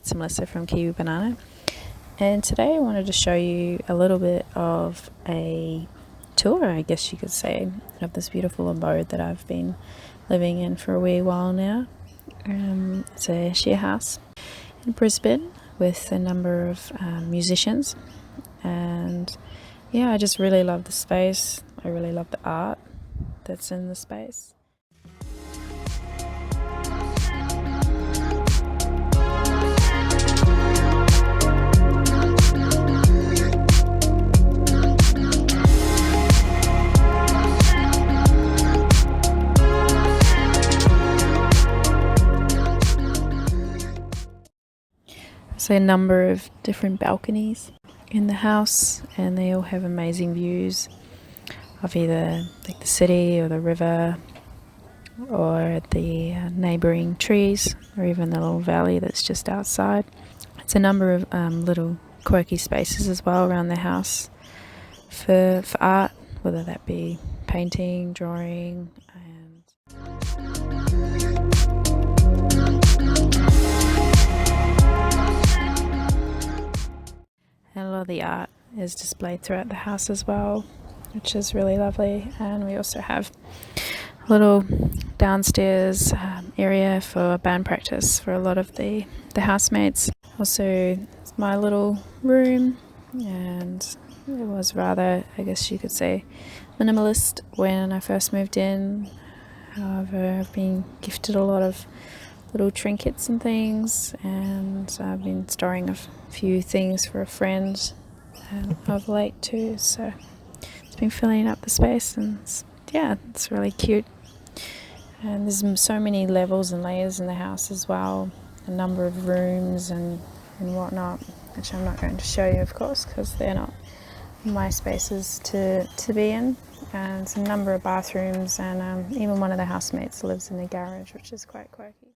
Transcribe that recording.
it's Melissa from Kiwi Banana, and today I wanted to show you a little bit of a tour, I guess you could say, of this beautiful abode that I've been living in for a wee while now. It's a share house in Brisbane with a number of musicians, and yeah, I just really love the space. I really love the art that's in the space. So a number of different balconies in the house, and they all have amazing views of either like the city or the river or the neighbouring trees, or even the little valley that's just outside. It's a number of little quirky spaces as well around the house for art, whether that be painting, drawing, and a lot of the art is displayed throughout the house as well, which is really lovely. And we also have a little downstairs area for band practice for a lot of the housemates. Also, it's my little room, and it was rather, I guess you could say, minimalist when I first moved in. However, I've been gifted a lot of little trinkets and things, and I've been storing a few things for a friend of late too, so it's been filling up the space, and it's really cute. And there's so many levels and layers in the house as well, a number of rooms and whatnot, which I'm not going to show you, of course, because they're not my spaces to be in. And it's a number of bathrooms, and even one of the housemates lives in the garage, which is quite quirky.